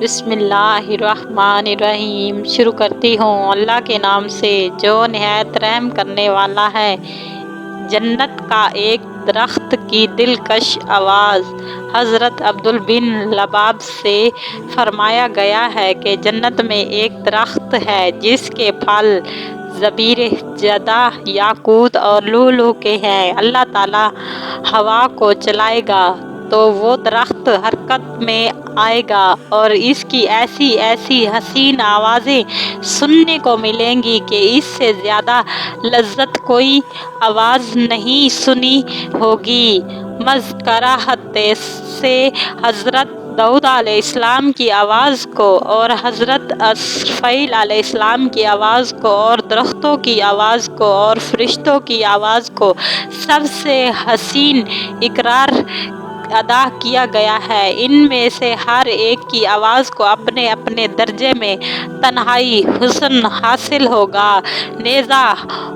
بسم اللہ الرحمن الرحیم۔ شروع کرتی ہوں اللہ کے نام سے جو نہایت رحم کرنے والا ہے۔ جنت کا ایک درخت کی دلکش آواز۔ حضرت عبداللہ بن لباب سے فرمایا گیا ہے کہ جنت میں ایک درخت ہے جس کے پھل زبیر جدہ، یاقوت اور لؤلؤ کے ہیں۔ اللہ تعالیٰ ہوا کو چلائے گا تو وہ درخت حرکت میں آئے گا اور اس کی ایسی ایسی حسین آوازیں سننے کو ملیں گی کہ اس سے زیادہ لذت کوئی آواز نہیں سنی ہوگی۔ مذکرات سے حضرت داؤد علیہ السلام کی آواز کو اور حضرت اسرافیل علیہ السلام کی آواز کو اور درختوں کی آواز کو اور فرشتوں کی آواز کو سب سے حسین قرار ادا کیا گیا ہے۔ ان میں سے ہر ایک کی آواز کو اپنے اپنے درجے میں تنہائی حسن حاصل ہوگا، نیز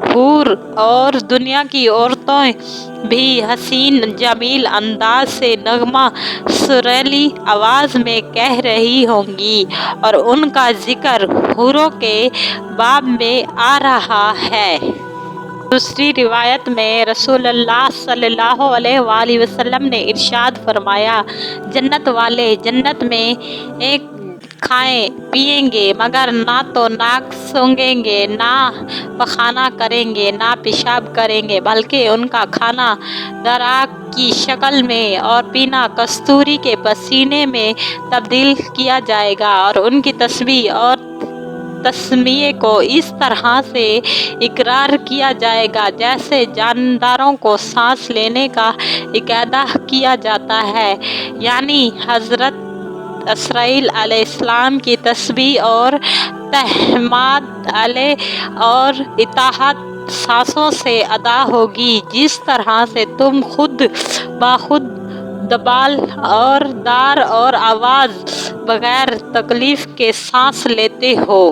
حور اور دنیا کی عورتیں بھی حسین جمیل انداز سے نغمہ سریلی آواز میں کہہ رہی ہوں گی اور ان کا ذکر حوروں کے باب میں آ رہا ہے۔ دوسری روایت میں رسول اللہ صلی اللہ علیہ وآلہ وسلم نے ارشاد فرمایا، جنت والے جنت میں کھائیں پیئیں گے مگر نہ تو ناک سونگھیں گے، نہ پخانہ کریں گے، نہ پیشاب کریں گے، بلکہ ان کا کھانا دراک کی شکل میں اور پینا کستوری کے پسینے میں تبدیل کیا جائے گا اور ان کی تسبیح اور تسمیہ کو اس طرح سے اقرار کیا جائے گا جیسے جانداروں کو سانس لینے کا اقامہ کیا جاتا ہے، یعنی حضرت اسرافیل علیہ السلام کی تسبیح اور تحمید اور اطاعت سانسوں سے ادا ہوگی، جس طرح سے تم خود بخود دبال اور دار اور آواز بغیر تکلیف کے سانس لیتے ہو۔